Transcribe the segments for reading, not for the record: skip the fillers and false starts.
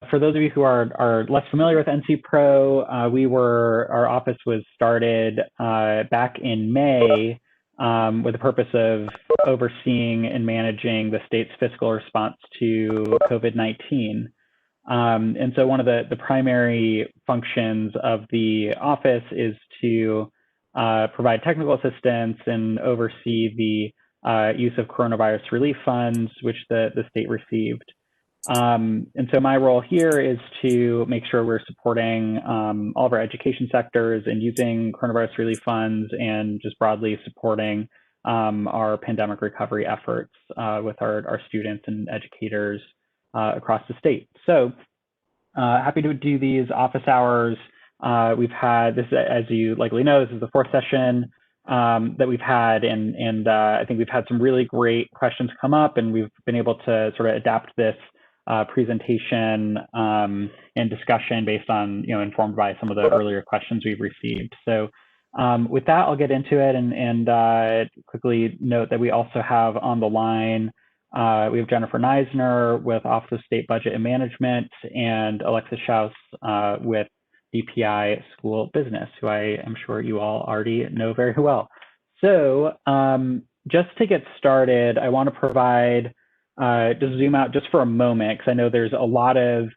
for those of you who are less familiar with NC Pro, our office was started back in May with the purpose of overseeing and managing the state's fiscal response to COVID-19. And so one of the primary functions of the office is to provide technical assistance and oversee the use of coronavirus relief funds, which the state received. And so my role here is to make sure we're supporting all of our education sectors and using coronavirus relief funds and just broadly supporting our pandemic recovery efforts with our students and educators across the state. So happy to do these office hours. We've had this, as you likely know, this is the fourth session that we've had, and I think we've had some really great questions come up, and we've been able to sort of adapt this presentation and discussion based on, informed by some of the earlier questions we've received. So with that, I'll get into it and quickly note that we also have on the line, we have Jennifer Neisner with Office of State Budget and Management and Alexis Schaus with DPI School Business, who I am sure you all already know very well. So just to get started, I want to provide just zoom out just for a moment, because I know there's a lot of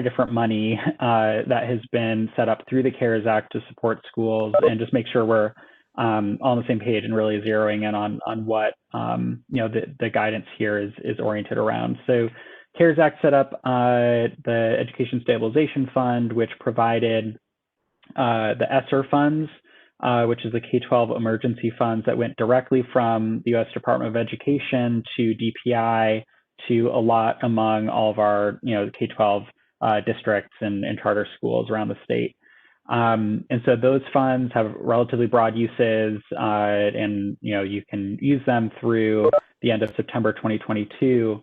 different money that has been set up through the CARES Act to support schools, and just make sure we're on the same page and really zeroing in on what the guidance here is oriented around. So CARES Act set up the Education Stabilization Fund, which provided the ESSER funds, which is the K-12 emergency funds that went directly from the U.S. Department of Education to DPI to allot among all of our, K-12 districts and charter schools around the state. And so those funds have relatively broad uses, and you can use them through the end of September 2022.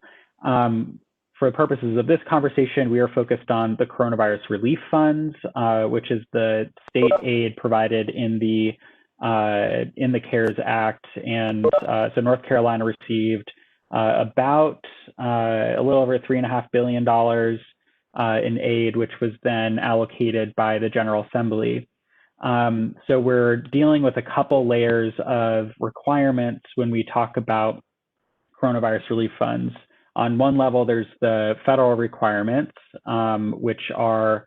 For the purposes of this conversation, we are focused on the coronavirus relief funds, which is the state aid provided in the CARES Act. And so North Carolina received about a little over $3.5 billion in aid, which was then allocated by the General Assembly. So we're dealing with a couple layers of requirements when we talk about coronavirus relief funds. On one level, there's the federal requirements, which are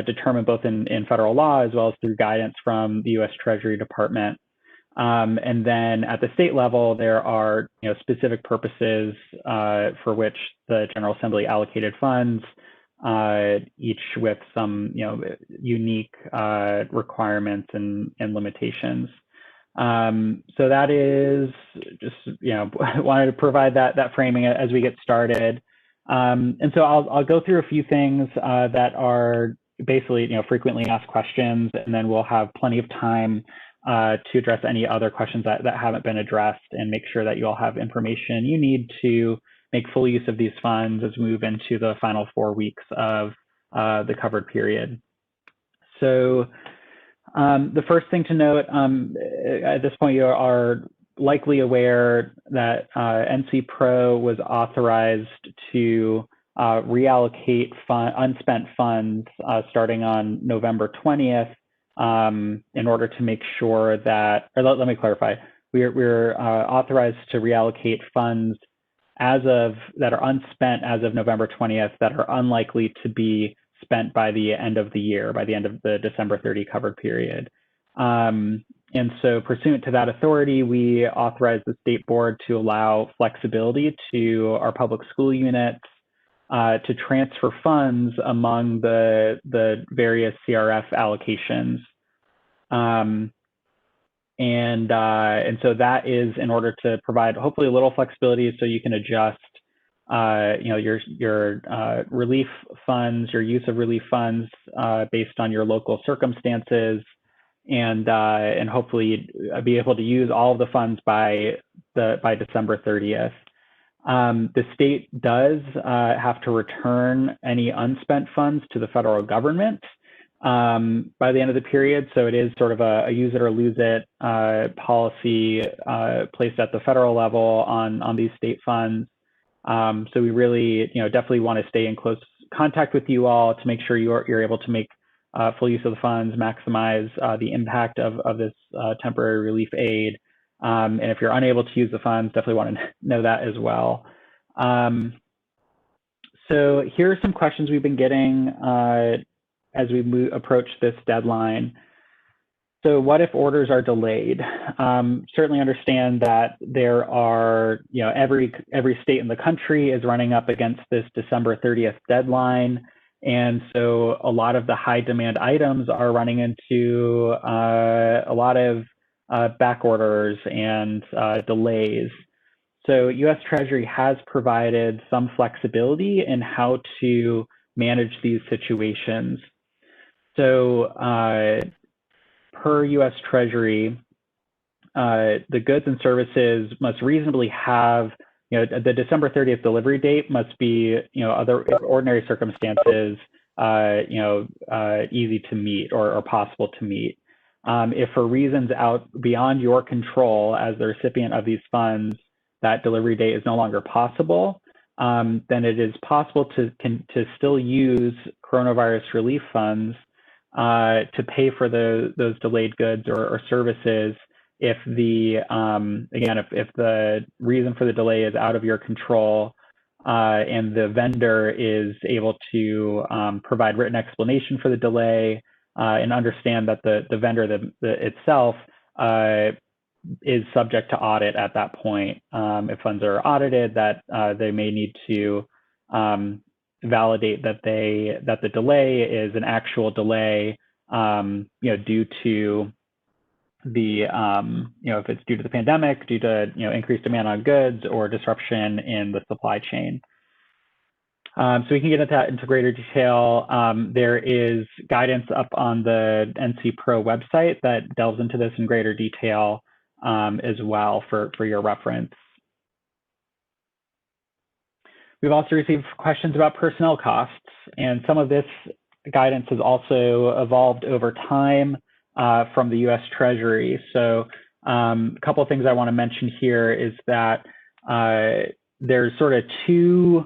determined both in federal law as well as through guidance from the U.S. Treasury Department. And then at the state level, there are specific purposes for which the General Assembly allocated funds, each with some unique requirements and limitations. So that is just, wanted to provide that framing as we get started. And so I'll go through a few things that are basically, frequently asked questions, and then we'll have plenty of time to address any other questions that haven't been addressed, and make sure that you all have information you need to make full use of these funds as we move into the final 4 weeks of the covered period. So the first thing to note, at this point, you are likely aware that NC Pro was authorized to reallocate unspent funds starting on November 20th in order to make sure that, or let me clarify, we're authorized to reallocate funds that are unspent as of November 20th that are unlikely to be spent by the end of the year, by the end of the December 30 covered period. And so pursuant to that authority, we authorized the state board to allow flexibility to our public school units to transfer funds among the various CRF allocations. And so that is in order to provide hopefully a little flexibility so you can adjust your relief funds, your use of relief funds based on your local circumstances, and hopefully be able to use all of the funds by December 30th. The state does have to return any unspent funds to the federal government by the end of the period. So it is sort of a use it or lose it policy placed at the federal level on these state funds. So we really, definitely want to stay in close contact with you all to make sure you're able to make full use of the funds, maximize the impact of this temporary relief aid. And if you're unable to use the funds, definitely want to know that as well. So here are some questions we've been getting as we approach this deadline. So what if orders are delayed? Certainly understand that there are, every state in the country is running up against this December 30th deadline. And so a lot of the high demand items are running into a lot of back orders and delays. So US Treasury has provided some flexibility in how to manage these situations. So per US Treasury, the goods and services must reasonably have, the December 30th delivery date must be, other ordinary circumstances, easy to meet or possible to meet. If for reasons out beyond your control as the recipient of these funds, that delivery date is no longer possible, then it is possible to still use coronavirus relief funds to pay for those delayed goods or services if the again if the reason for the delay is out of your control and the vendor is able to provide written explanation for the delay and understand that the vendor itself is subject to audit at that point. If funds are audited, that they may need to validate that the delay is an actual delay, due to the if it's due to the pandemic, due to increased demand on goods or disruption in the supply chain. So we can get into that into greater detail. There is guidance up on the NC Pro website that delves into this in greater detail as well for your reference. We've also received questions about personnel costs, and some of this guidance has also evolved over time from the US Treasury. So a couple of things I want to mention here is that there's sort of two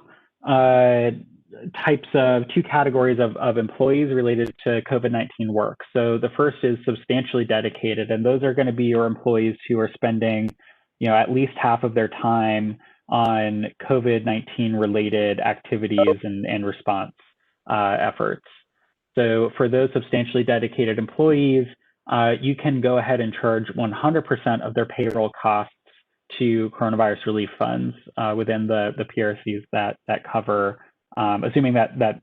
categories of employees related to COVID-19 work. So the first is substantially dedicated, and those are going to be your employees who are spending, at least half of their time on COVID-19 related activities and response efforts. So for those substantially dedicated employees, you can go ahead and charge 100% of their payroll costs to coronavirus relief funds within the PRCs that cover, assuming that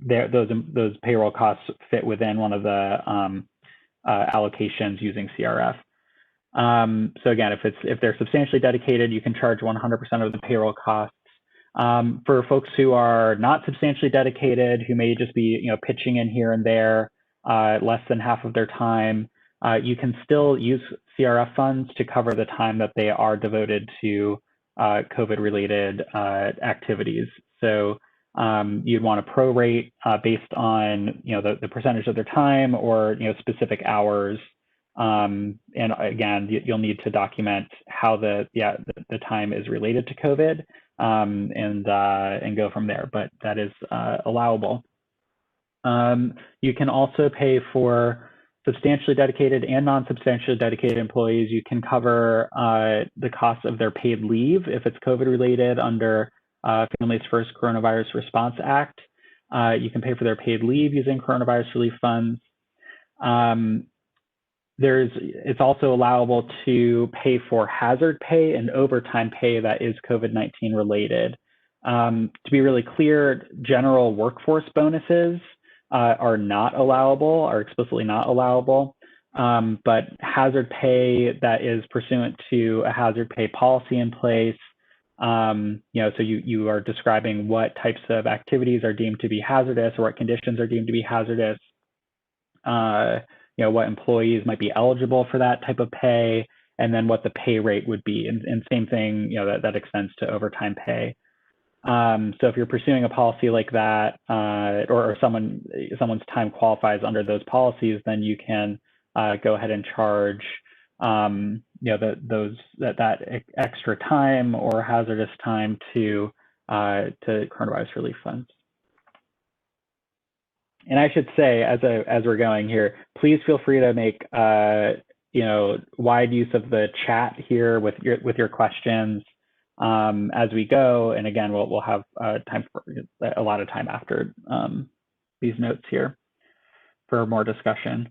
those payroll costs fit within one of the allocations using CRF. So again, if they're substantially dedicated, you can charge 100% of the payroll costs. For folks who are not substantially dedicated, who may just be pitching in here and there, less than half of their time, you can still use CRF funds to cover the time that they are devoted to COVID-related activities. So you'd want to prorate based on the percentage of their time or specific hours. And again, you'll need to document how the time is related to COVID and go from there. But that is allowable. You can also pay for substantially dedicated and non-substantially dedicated employees. You can cover the cost of their paid leave if it's COVID related under Families First Coronavirus Response Act. You can pay for their paid leave using coronavirus relief funds. It's also allowable to pay for hazard pay and overtime pay that is COVID-19 related. To be really clear, general workforce bonuses are not allowable, are explicitly not allowable, but hazard pay that is pursuant to a hazard pay policy in place, so you are describing what types of activities are deemed to be hazardous or what conditions are deemed to be hazardous, what employees might be eligible for that type of pay, and then what the pay rate would be. And same thing, that extends to overtime pay. So if you're pursuing a policy like that, or someone's time qualifies under those policies, then you can go ahead and charge, that extra time or hazardous time to to coronavirus relief funds. And I should say, as we're going here, please feel free to make wide use of the chat here with your questions as we go. And again, we'll have time for a lot of time after these notes here for more discussion.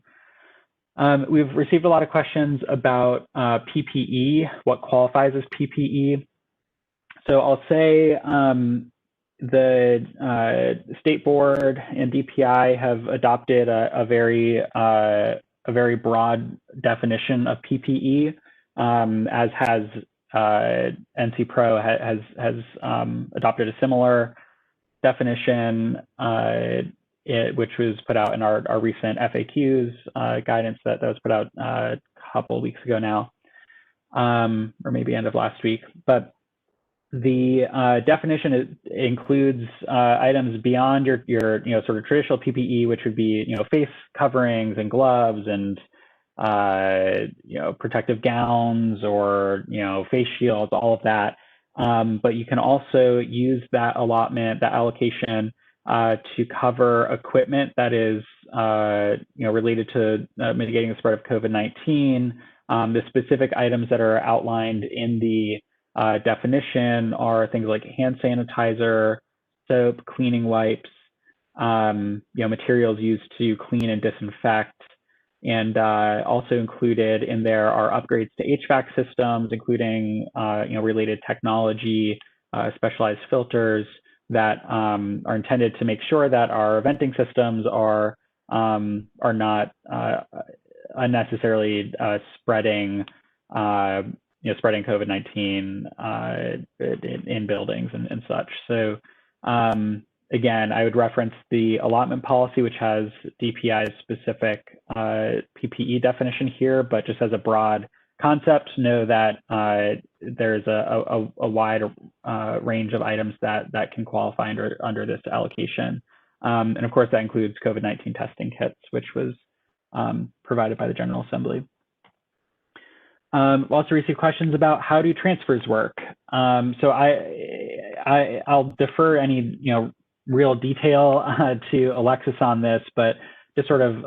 We've received a lot of questions about PPE, what qualifies as PPE. So I'll say the state board and DPI have adopted a very broad definition of PPE, as has NC Pro has adopted a similar definition, which was put out in our recent FAQs guidance that was put out a couple of weeks ago now, or maybe end of last week. But the definition includes items beyond your sort of traditional PPE, which would be face coverings and gloves and protective gowns or face shields, all of that. But you can also use that allotment, that allocation, to cover equipment that is related to mitigating the spread of COVID-19. The specific items that are outlined in the definition are things like hand sanitizer, soap, cleaning wipes, materials used to clean and disinfect. And also included in there are upgrades to HVAC systems, including related technology, specialized filters that are intended to make sure that our venting systems are not unnecessarily spreading COVID-19 in buildings and such. So again, I would reference the allotment policy, which has DPI's specific PPE definition here, but just as a broad concept, know that there's a wide range of items that can qualify under this allocation. And of course, that includes COVID-19 testing kits, which was provided by the General Assembly. We also received questions about how do transfers work. So I'll defer any real detail to Alexis on this, but just sort of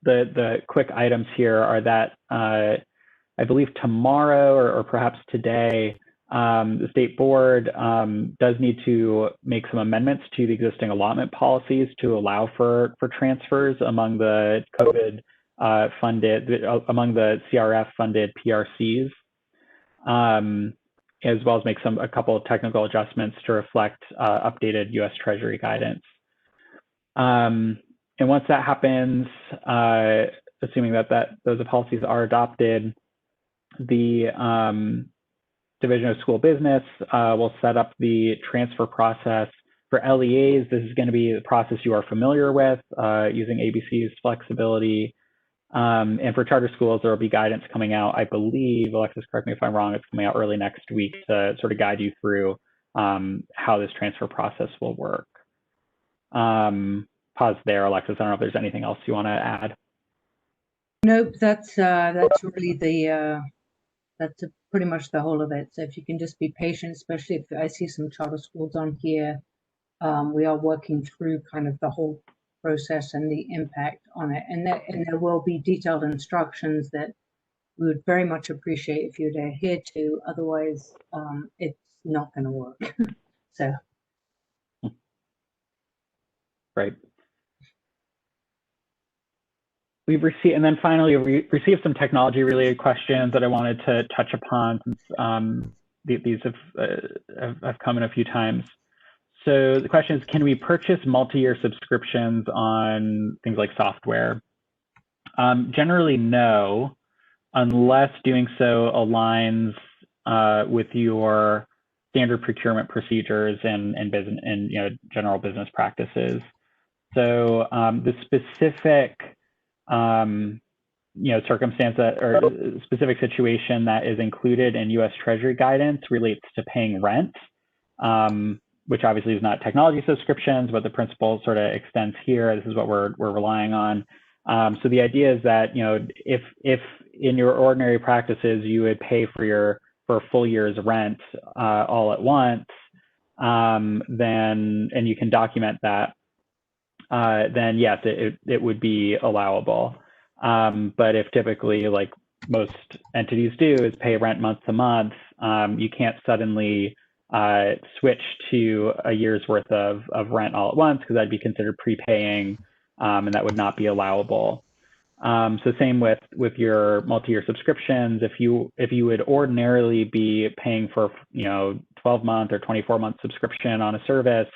the quick items here are that I believe tomorrow or perhaps today, the state board does need to make some amendments to the existing allotment policies to allow for transfers among the COVID among the CRF funded PRCs, as well as make a couple of technical adjustments to reflect updated U.S. Treasury guidance. And once that happens, assuming that those policies are adopted, the Division of School Business will set up the transfer process for LEAs. This is going to be the process you are familiar with, using ABC's flexibility. And for charter schools, there will be guidance coming out, I believe, Alexis, correct me if I'm wrong, it's coming out early next week to sort of guide you through how this transfer process will work. Pause there, Alexis. I don't know if there's anything else you want to add. Nope, that's really that's pretty much the whole of it. So if you can just be patient, especially if I see some charter schools on here, we are working through kind of the whole process and the impact on it, and there will be detailed instructions that we would very much appreciate if you'd adhere to. Otherwise, it's not going to work. So, right. We've received, and then finally, we received some technology-related questions that I wanted to touch upon since these have come in a few times. So the question is, can we purchase multi-year subscriptions on things like software? Generally, no, unless doing so aligns with your standard procurement procedures and business and general business practices. So the specific circumstance or specific situation that is included in U.S. Treasury guidance relates to paying rent, which obviously is not technology subscriptions, but the principle sort of extends here. This is what we're relying on. So the idea is that if in your ordinary practices you would pay for a full year's rent all at once, then, and you can document that, then yes, it would be allowable. But if typically, like most entities do, is pay rent month to month, you can't suddenly switch to a year's worth of rent all at once, because that'd be considered prepaying, and that would not be allowable. So same with your multi-year subscriptions. If you would ordinarily be paying for 12-month or 24-month subscription on a service,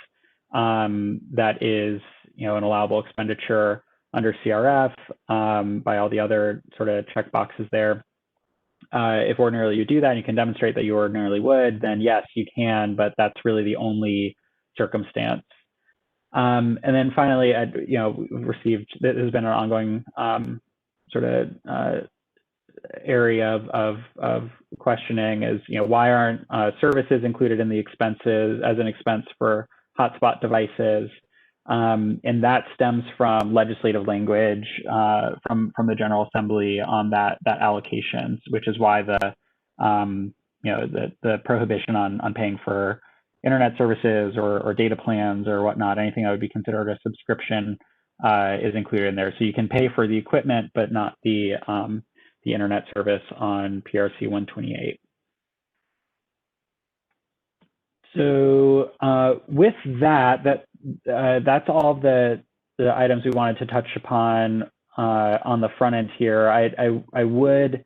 that is an allowable expenditure under CRF, by all the other sort of check boxes there. If ordinarily you do that and you can demonstrate that you ordinarily would, then yes, you can, but that's really the only circumstance. And then finally, we've received, this has been an ongoing sort of area of questioning is, why aren't services included in the expenses as an expense for hotspot devices? And that stems from legislative language from the General Assembly on that allocations, which is why the prohibition on paying for internet services or data plans or whatnot, anything that would be considered a subscription, is included in there. So you can pay for the equipment, but not the internet service on PRC 128. So with that's all the items we wanted to touch upon on the front end here. I would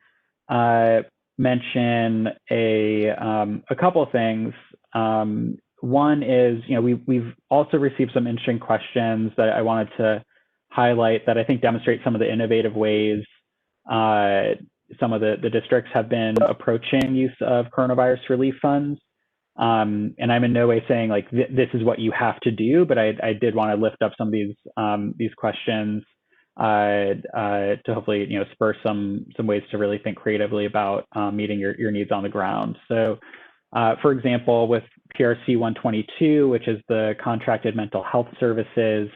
mention a couple of things. One is, we've also received some interesting questions that I wanted to highlight that I think demonstrate some of the innovative ways some of the districts have been approaching use of coronavirus relief funds. And I'm in no way saying like this is what you have to do, but I did want to lift up some of these questions to hopefully spur some ways to really think creatively about meeting your needs on the ground. So, for example, with PRC 122, which is the contracted mental health services,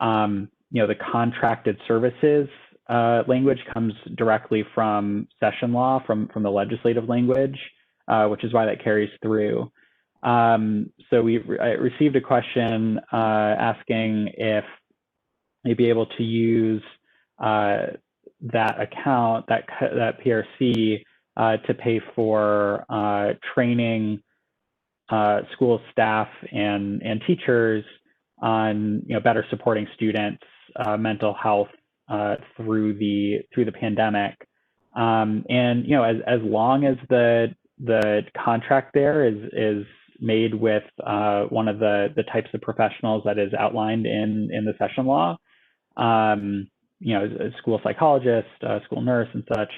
the contracted services language comes directly from session law, from the legislative language, which is why that carries through. So I received a question asking if they'd be able to use that account, that PRC, to pay for training school staff and teachers on better supporting students' mental health through the pandemic. And as long as the contract there is made with one of the types of professionals that is outlined in the session law, a school psychologist, a school nurse, and such,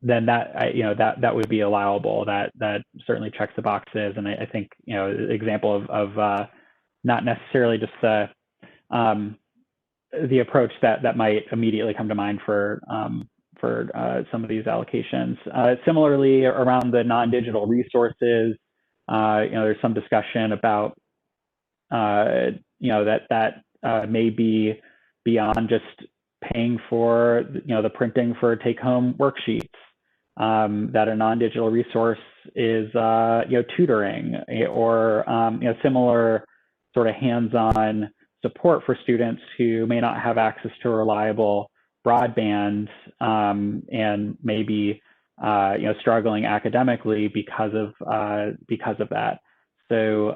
then that would be allowable. That certainly checks the boxes, and I think example of not necessarily just the approach that might immediately come to mind for some of these allocations. Similarly, around the non-digital resources, there's some discussion about that may be beyond just paying for the printing for take-home worksheets. That a non-digital resource is tutoring or similar sort of hands-on support for students who may not have access to reliable broadband and maybe struggling academically because of that. So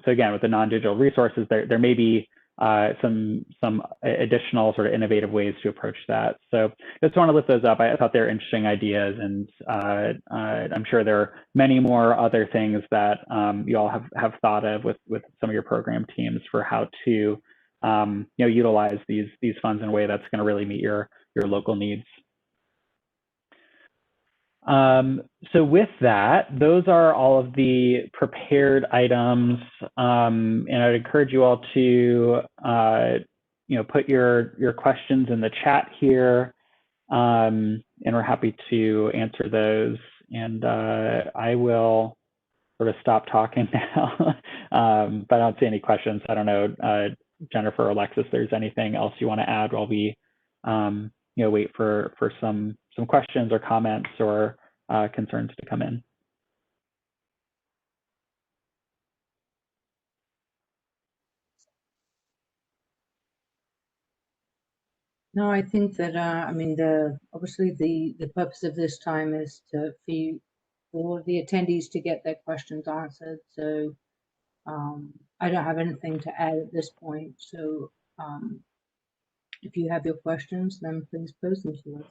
again, with the non-digital resources, there may be some additional sort of innovative ways to approach that. So I just want to lift those up. I thought they were interesting ideas, and I'm sure there are many more other things that you all have thought of with some of your program teams for how to utilize these funds in a way that's going to really meet your local needs. So with that, those are all of the prepared items, and I'd encourage you all to put your questions in the chat here, and we're happy to answer those. And I will sort of stop talking now, but I don't see any questions. I don't know, Jennifer or Alexis, if there's anything else you want to add while we wait for some questions or comments or concerns to come in. No, I think that I mean obviously the purpose of this time is for the attendees to get their questions answered. So I don't have anything to add at this point. So um, if you have your questions, then please pose them to us.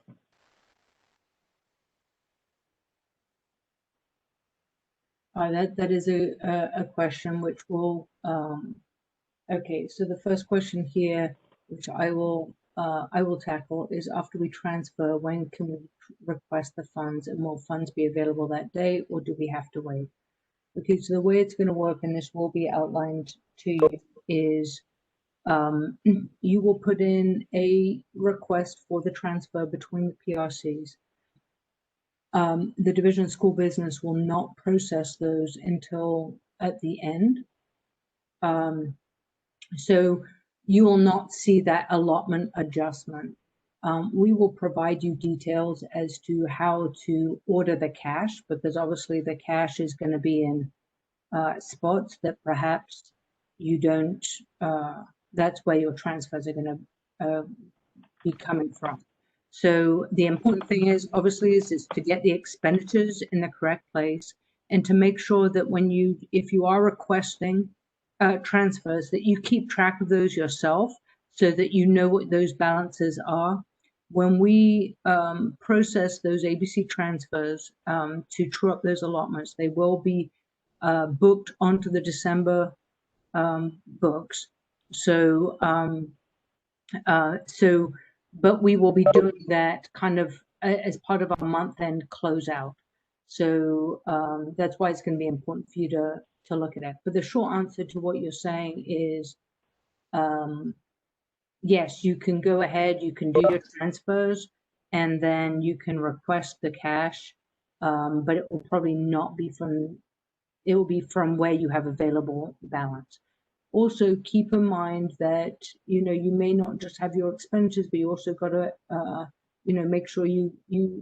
That is a question which will okay. So the first question here, which I will tackle, is after we transfer, when can we request the funds, and will funds be available that day, or do we have to wait? Okay, so the way it's going to work, and this will be outlined to you, is you will put in a request for the transfer between the PRCs. The Division of School Business will not process those until at the end. So you will not see that allotment adjustment. We will provide you details as to how to order the cash, because obviously the cash is going to be in spots that perhaps you don't, that's where your transfers are going to be coming from. So the important thing is obviously is to get the expenditures in the correct place, and to make sure that if you are requesting transfers, that you keep track of those yourself so that you know what those balances are. When we process those ABC transfers to true up those allotments, they will be booked onto the December books. So but we will be doing that kind of as part of our month-end closeout. So that's why it's going to be important for you to look at it. But the short answer to what you're saying is, yes, you can go ahead, you can do your transfers, and then you can request the cash, but it will probably not be from, it will be from where you have available balance. Also, keep in mind that, you may not just have your expenditures, but you also got to, make sure you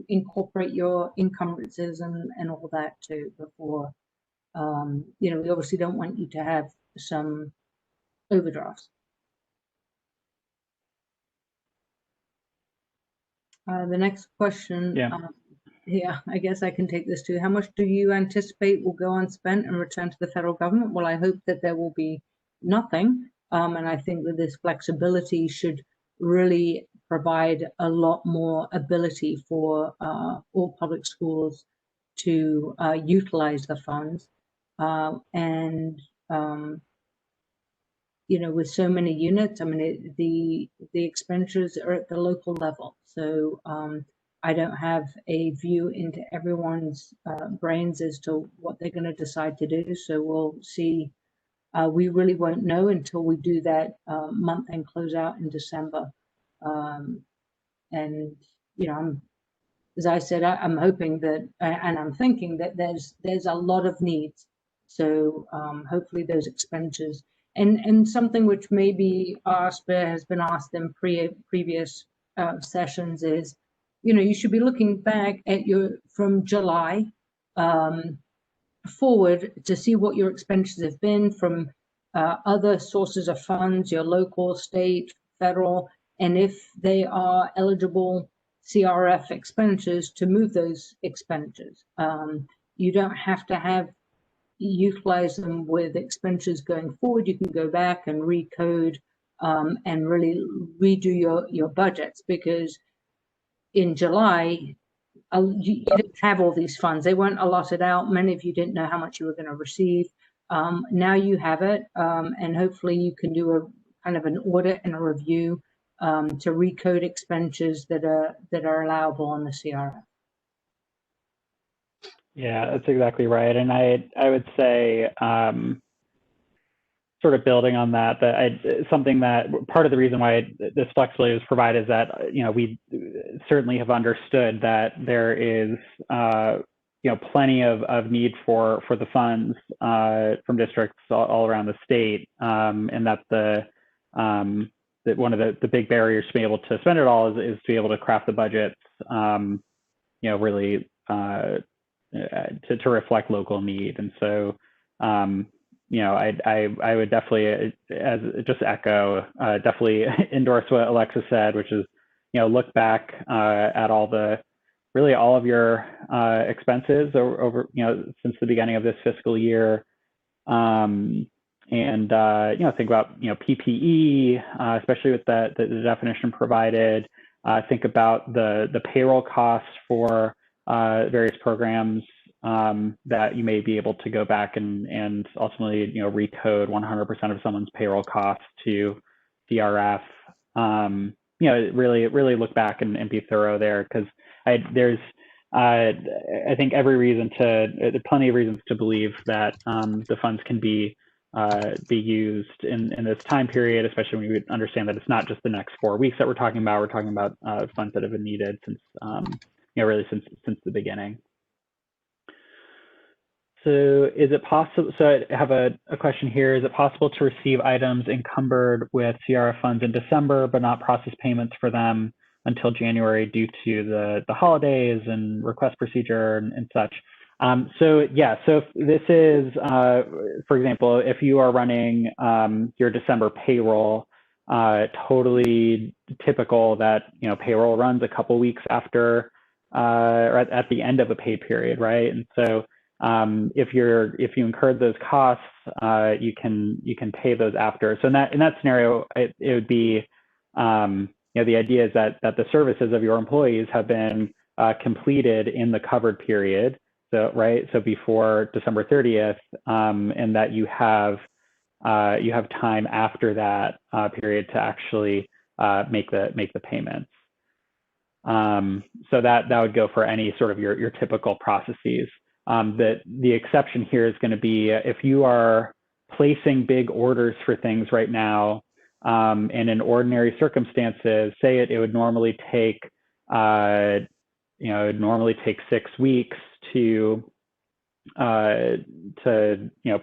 incorporate your encumbrances and all that too before, we obviously don't want you to have some overdrafts. The next question, Yeah. I guess I can take this too. How much do you anticipate will go unspent and return to the federal government? Well, I hope that there will be nothing. And I think that this flexibility should really provide a lot more ability for all public schools to utilize the funds. And with so many units, I mean, the expenditures are at the local level. So I don't have a view into everyone's brains as to what they're going to decide to do. So we'll see. We really won't know until we do that month-end closeout in December. And as I said, I'm hoping that, and I'm thinking that there's a lot of needs. So hopefully those expenditures, and something which may be asked, but has been asked in previous sessions is, you should be looking back at from July forward to see what your expenditures have been from other sources of funds, your local, state, federal, and if they are eligible CRF expenditures, to move those expenditures. You don't have to utilize them with expenditures going forward. You can go back and recode and really redo your budgets, because in July, you didn't have all these funds. They weren't allotted out. Many of you didn't know how much you were going to receive. Now you have it, and hopefully you can do a kind of an audit and a review to recode expenditures that are allowable on the CRF. Yeah, that's exactly right. And I would say, sort of building on that, something that part of the reason why this flexibility was provided is that, we certainly have understood that there is, plenty of need for the funds from districts all around the state, and that that one of the big barriers to be able to spend it all is to be able to craft the budgets, really to reflect local need. And so, I would definitely, just echo, definitely endorse what Alexa said, which is look back at really all of your expenses over since the beginning of this fiscal year, and think about PPE, especially with the definition provided. Think about the payroll costs for various programs that you may be able to go back and ultimately recode 100% of someone's payroll costs to DRF. Really look back and be thorough there, because there's I think plenty of reasons to believe that the funds can be used in this time period, especially when we understand that it's not just the next 4 weeks that we're talking about. We're talking about funds that have been needed since really since the beginning. So is it possible, so I have a question here. Is it possible to receive items encumbered with CRF funds in December, but not process payments for them until January due to the holidays and request procedure and such? So if this is, for example, if you are running your December payroll, totally typical that payroll runs a couple weeks after or at the end of a pay period, right? And so if you incurred those costs, you can pay those after. So in that scenario, it would be the idea is that the services of your employees have been completed in the covered period. So before December 30th, and that you have time after that period to actually make the payments. So that would go for any sort of your typical processes. The exception here is going to be if you are placing big orders for things right now, and in ordinary circumstances, say it would normally take 6 weeks to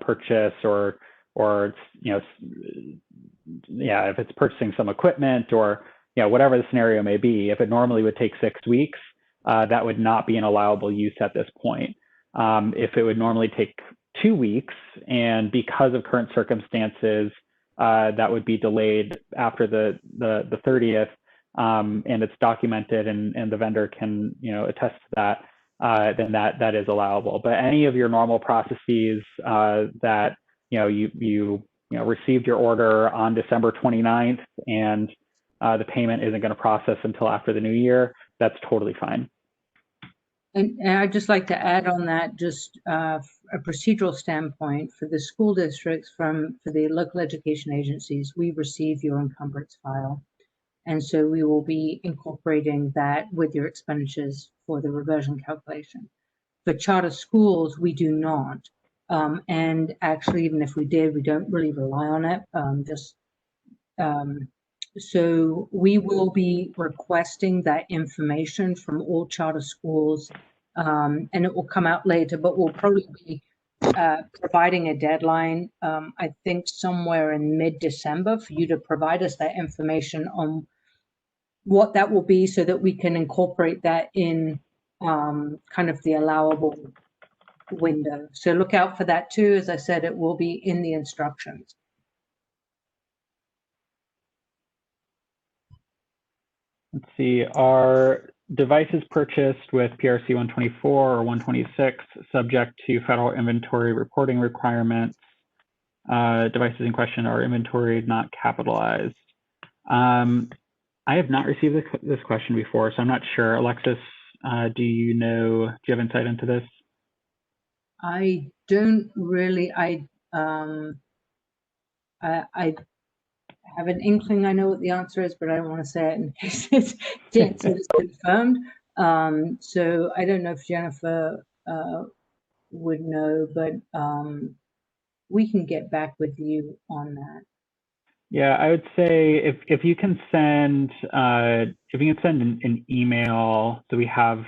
purchase or if it's purchasing some equipment or whatever the scenario may be. If it normally would take 6 weeks, that would not be an allowable use at this point. If it would normally take 2 weeks, and because of current circumstances, that would be delayed after the 30th, and it's documented and the vendor can attest to that, then that is allowable. But any of your normal processes that you received your order on December 29th and the payment isn't going to process until after the new year, that's totally fine. And I'd just like to add on that, just a procedural standpoint for the school districts, for the local education agencies, we receive your encumbrance file. And so we will be incorporating that with your expenditures for the reversion calculation. For charter schools, we do not. And actually, even if we did, we don't really rely on it. So we will be requesting that information from all charter schools, and it will come out later, but we'll probably be providing a deadline, I think somewhere in mid-December, for you to provide us that information on what that will be so that we can incorporate that in kind of the allowable window. So look out for that too. As I said, it will be in the instructions. Let's see, are devices purchased with PRC 124 or 126 subject to federal inventory reporting requirements? Devices in question are inventoried, not capitalized. I have not received this question before, so I'm not sure. Alexis, do you have insight into this? I don't really. I have an inkling I know what the answer is, but I don't want to say it in case the answer is confirmed. So I don't know if Jennifer would know, but we can get back with you on that. Yeah, I would say if you can send an email so we have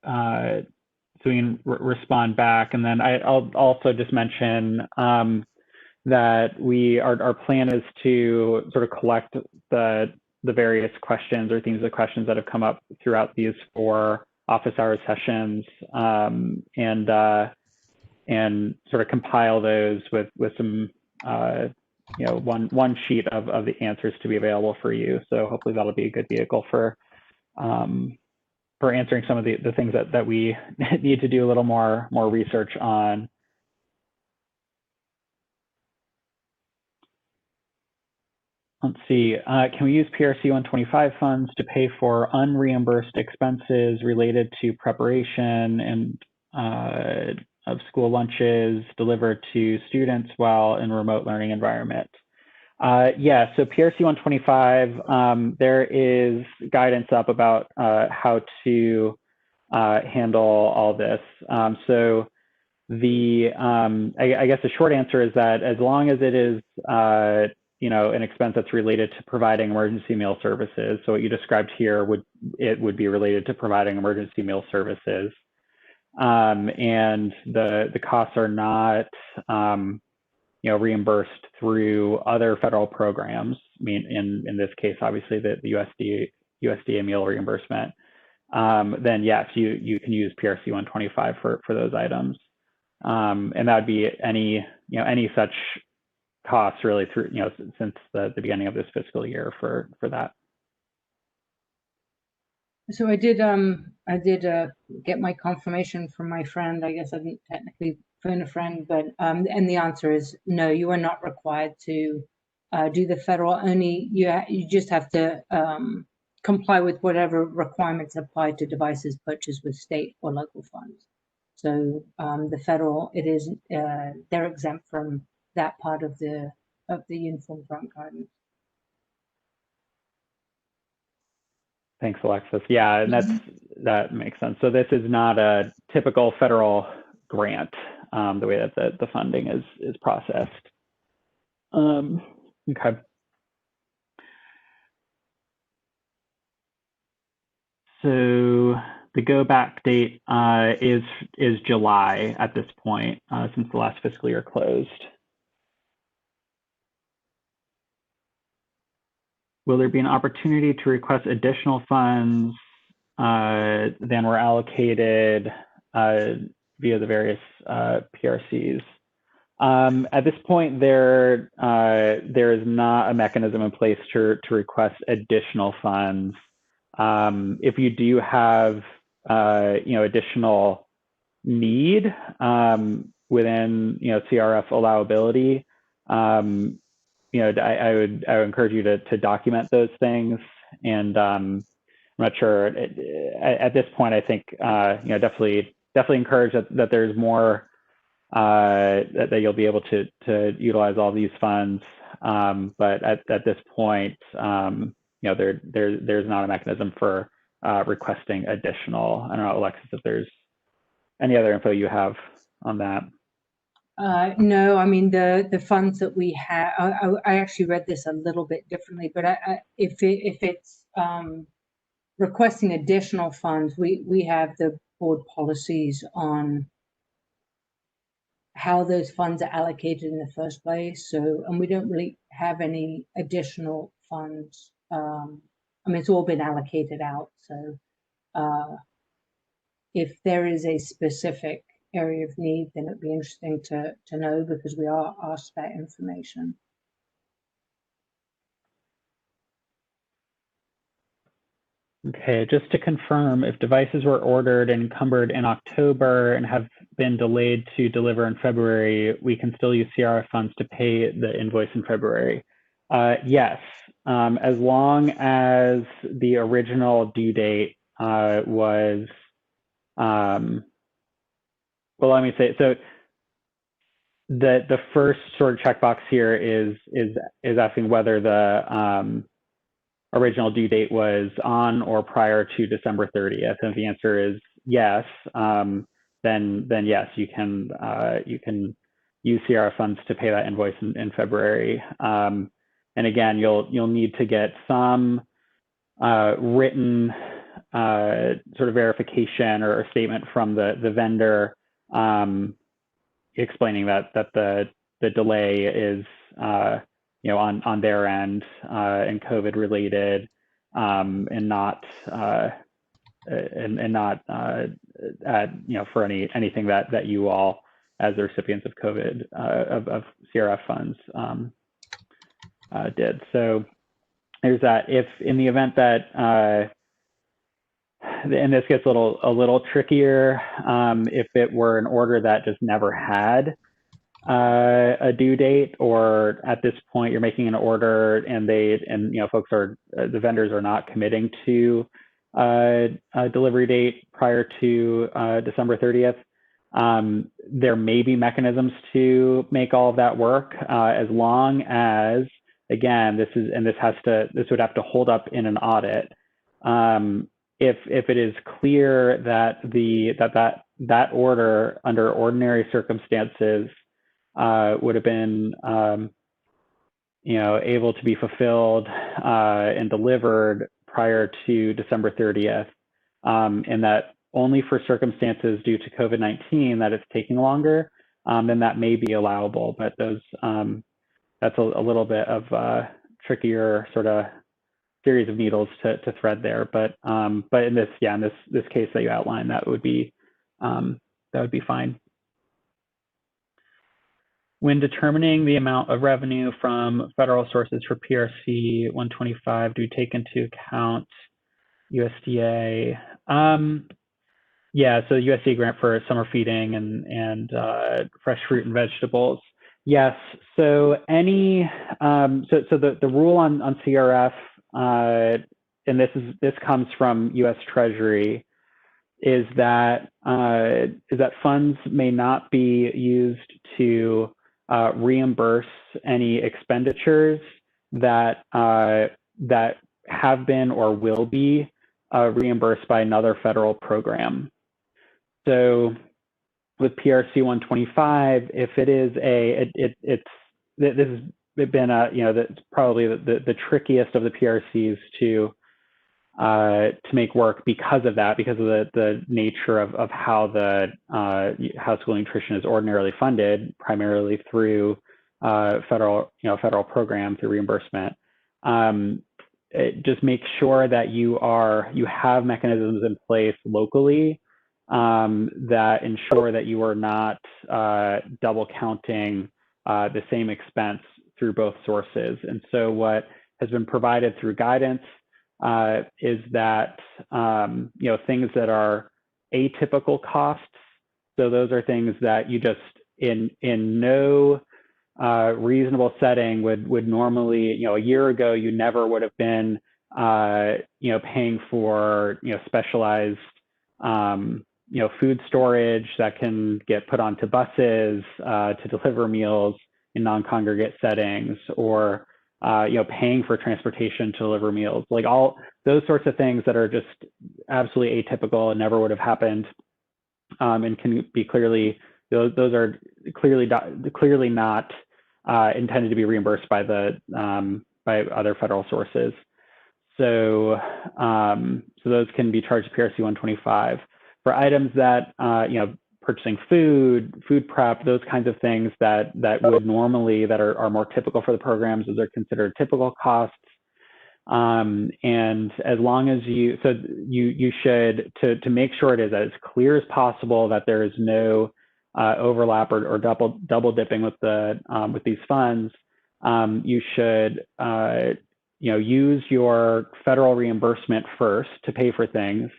so we can respond back, and then I'll also just mention that our plan is to sort of collect the various questions or themes of questions that have come up throughout these 4 office hours sessions, and sort of compile those with some one sheet of the answers to be available for you. So hopefully that'll be a good vehicle for answering some of the things that we need to do a little more research on. Let's see, can we use PRC 125 funds to pay for unreimbursed expenses related to preparation and of school lunches delivered to students while in remote learning environment? Yeah, so PRC 125, there is guidance up about how to handle all this. So I guess the short answer is that as long as it is an expense that's related to providing emergency meal services, so what you described here would be related to providing emergency meal services, and the costs are not reimbursed through other federal programs. I mean, in this case, obviously the USDA meal reimbursement. Then yes, you can use PRC 125 for those items, and that would be any such costs really through since the beginning of this fiscal year for that. So I did get my confirmation from my friend. I guess I didn't technically phone a friend, but and the answer is no, you are not required to do the federal. Only you just have to comply with whatever requirements apply to devices purchased with state or local funds. So the federal, it is they're exempt from that part of the uniform grant guidance. Thanks, Alexis. Yeah, and that makes sense. So this is not a typical federal grant, the way that the funding is processed. Okay. So the go back date is July at this point, since the last fiscal year closed. Will there be an opportunity to request additional funds than were allocated via the various PRCs? At this point, there is not a mechanism in place to request additional funds. If you do have additional need within CRF allowability, I would encourage you to document those things. And I'm not sure at this point. I think definitely encourage that there's more that you'll be able to utilize all these funds. But at this point, there's not a mechanism for requesting additional. I don't know, Alexis, if there's any other info you have on that. No, I mean the funds that we have. I actually read this a little bit differently, but if it's requesting additional funds, we have the board policies on how those funds are allocated in the first place. So, and we don't really have any additional funds. I mean, it's all been allocated out. So, if there is a specific area of need, then it'd be interesting to know, because we are asked that information. Okay, just to confirm, if devices were ordered and encumbered in October and have been delayed to deliver in February, we can still use CRF funds to pay the invoice in February. Yes, as long as the original due date was, well, let me say, so the first sort of checkbox here is asking whether the original due date was on or prior to December 30th. And if the answer is yes, then yes, you can use CRF funds to pay that invoice in February. And again, you'll need to get some written sort of verification or statement from the vendor explaining that the delay is on their end and COVID related, and not for anything that you all as the recipients of COVID of CRF funds did. So there's that. If in the event that and this gets a little trickier, if it were an order that just never had a due date, or at this point you're making an order and folks are the vendors are not committing to a delivery date prior to December 30th. There may be mechanisms to make all of that work, as long as, again, this would have to hold up in an audit. If it is clear that that order under ordinary circumstances would have been able to be fulfilled and delivered prior to December 30th, and that only for circumstances due to COVID-19 that it's taking longer, then that may be allowable. But that's a little bit of a trickier sort of series of needles to thread there. But in this case that you outlined, that would be fine. When determining the amount of revenue from federal sources for PRC 125, do you take into account USDA? Yeah, so USDA grant for summer feeding and fresh fruit and vegetables. Yes, so the rule on CRF, and this comes from U.S. Treasury, is that funds may not be used to reimburse any expenditures that have been or will be reimbursed by another federal program. So with PRC 125, if it is this has been probably the trickiest of the PRCs to make work because of the nature of how how school nutrition is ordinarily funded, primarily through federal program through reimbursement. Just make sure that you have mechanisms in place locally that ensure that you are not double counting the same expense through both sources. And so what has been provided through guidance is that things that are atypical costs. So those are things that you just in no reasonable setting would normally, a year ago you never would have been paying for specialized food storage that can get put onto buses to deliver meals in non-congregate settings, or paying for transportation to deliver meals, like all those sorts of things that are just absolutely atypical and never would have happened, and can be those are clearly not intended to be reimbursed by by other federal sources. So those can be charged to PRC 125 for items that purchasing food prep, those kinds of things that would normally, that are more typical for the programs, those are considered typical costs. And as long as you should, to make sure it is as clear as possible that there is no overlap or double dipping with these funds, you should use your federal reimbursement first to pay for things.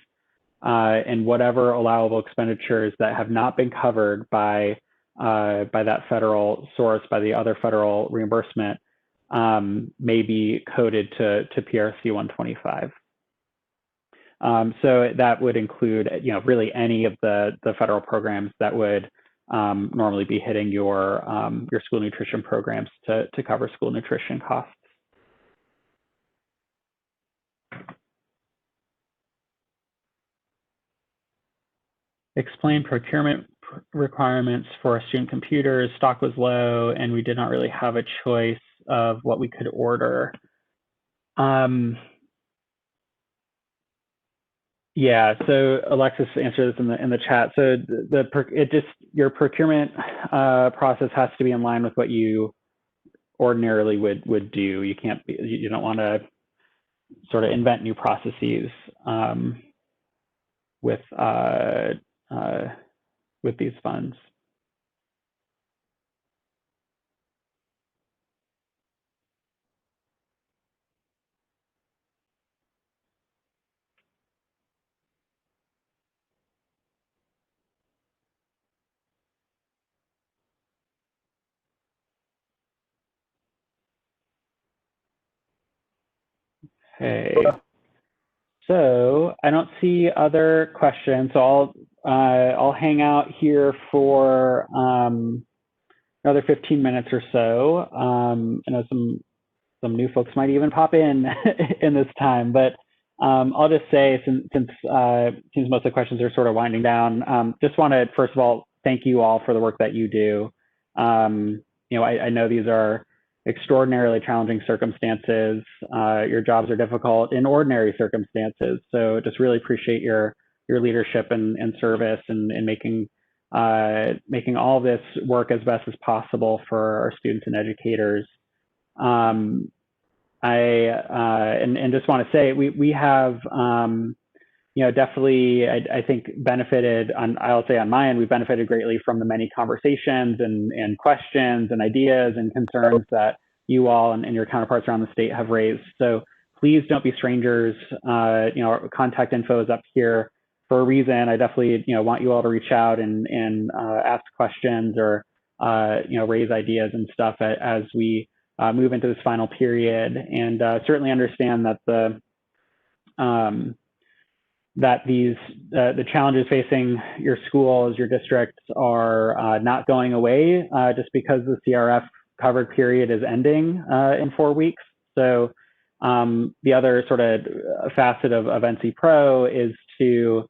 And whatever allowable expenditures that have not been covered by that federal source, by the other federal reimbursement, may be coded to PRC 125. So that would include, really any of the federal programs that would normally be hitting your school nutrition programs to cover school nutrition costs. Explain procurement requirements for student computers. Stock was low, and we did not really have a choice of what we could order. Yeah, so Alexis answered this in the chat. So your procurement process has to be in line with what you ordinarily would do. You don't want to sort of invent new processes with these funds. Okay. So I don't see other questions, so I'll hang out here for another 15 minutes or so. I know some new folks might even pop in in this time, but I'll just say since most of the questions are sort of winding down, just want to first of all thank you all for the work that you do. I know these are extraordinarily challenging circumstances. Your jobs are difficult in ordinary circumstances, so just really appreciate your leadership and service and making all this work as best as possible for our students and educators. Um, and just want to say we have definitely I think benefited I'll say on my end we've benefited greatly from the many conversations and questions and ideas and concerns that you all and your counterparts around the state have raised. So please don't be strangers. Our contact info is up here for a reason. I definitely want you all to reach out and ask questions or raise ideas and stuff as we move into this final period, and certainly understand that the challenges facing your schools, your districts are not going away just because the CRF covered period is ending in 4 weeks. So the other sort of facet of NC Pro is to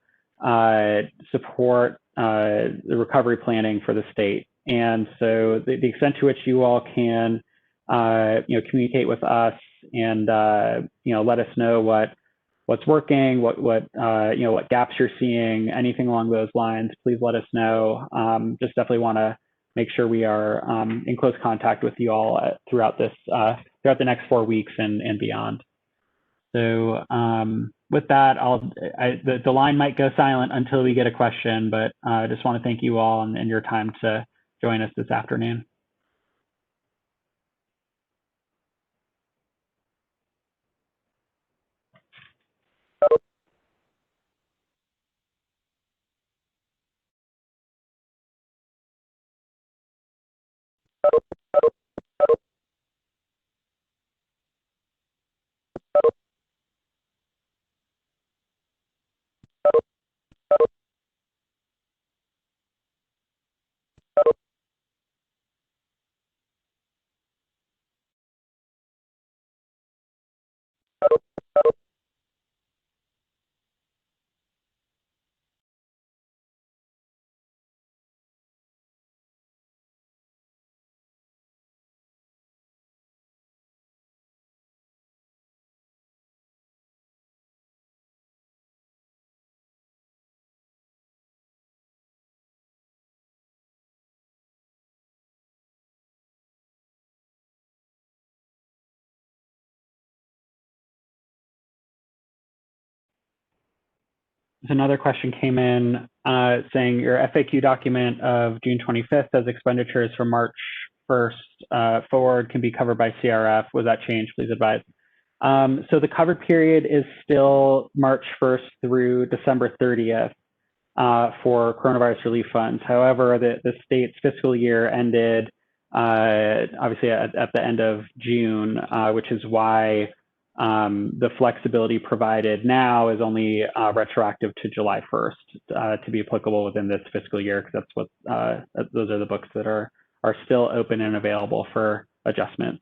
support the recovery planning for the state. And so the extent to which you all can communicate with us and let us know what's working, what gaps you're seeing, anything along those lines, please let us know. Just definitely want to make sure we are in close contact with you all throughout the next 4 weeks and beyond. So with that, the line might go silent until we get a question, but I just want to thank you all and your time to join us this afternoon. Another question came in saying your FAQ document of June 25th says expenditures from March 1st forward can be covered by CRF. Was that changed? Please advise. So the covered period is still March 1st through December 30th for coronavirus relief funds. However, the state's fiscal year ended obviously at the end of June, which is why the flexibility provided now is only retroactive to July 1st to be applicable within this fiscal year, because that's what those are the books that are still open and available for adjustments.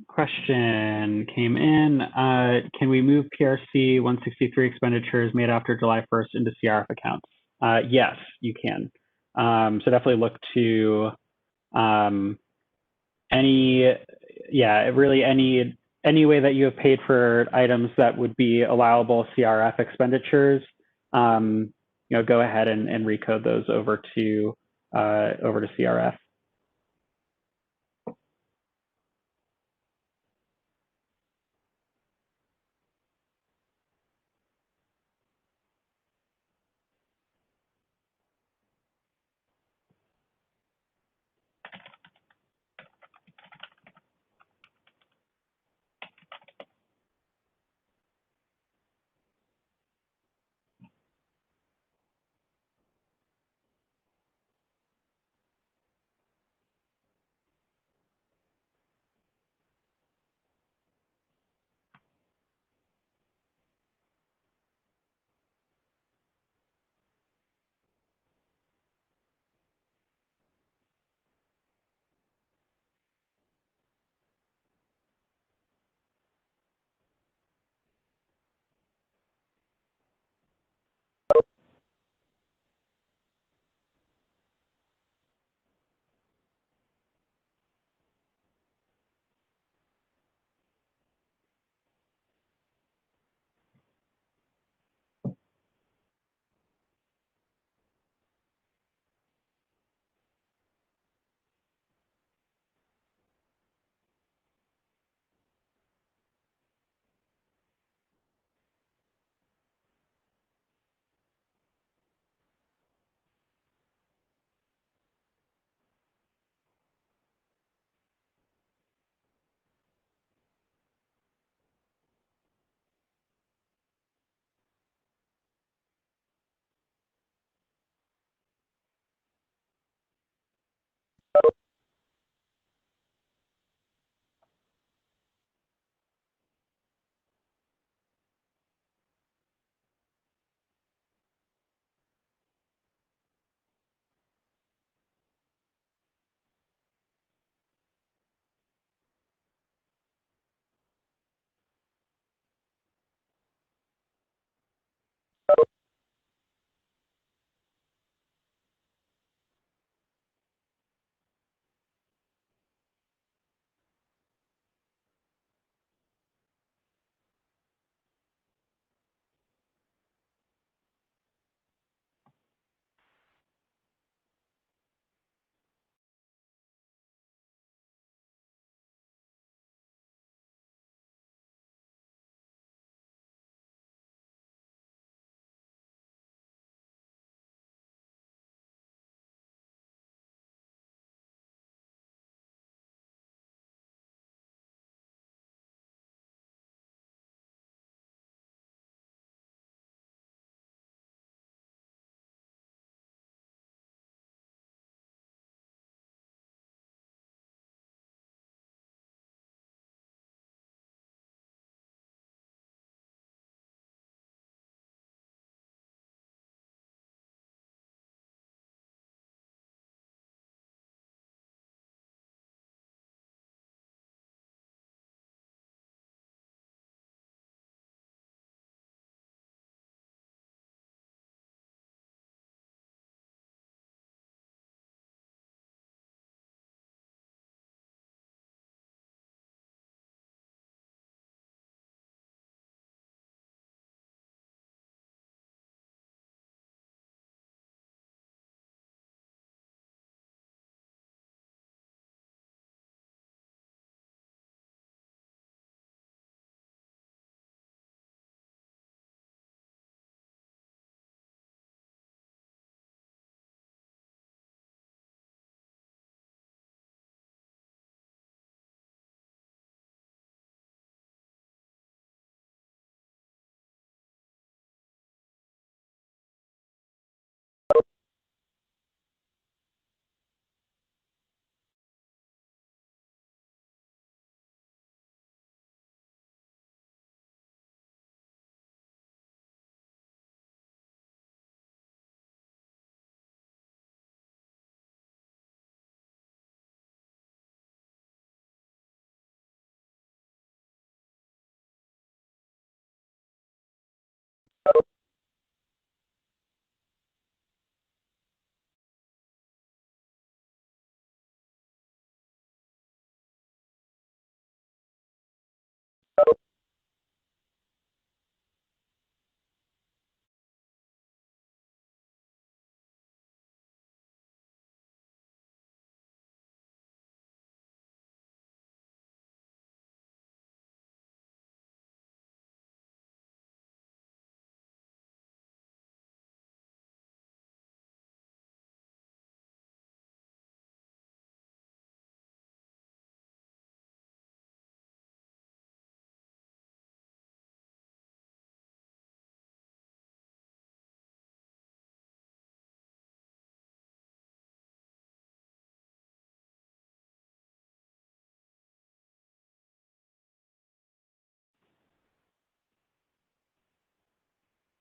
Question came in. Can we move PRC 163 expenditures made after July 1st into CRF accounts? Yes, you can. So definitely look to really any way that you have paid for items that would be allowable CRF expenditures. Go ahead and recode those over to CRF.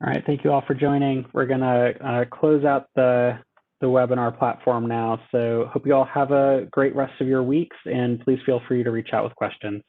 All right, thank you all for joining. We're gonna close out the webinar platform now. So hope you all have a great rest of your weeks, and please feel free to reach out with questions.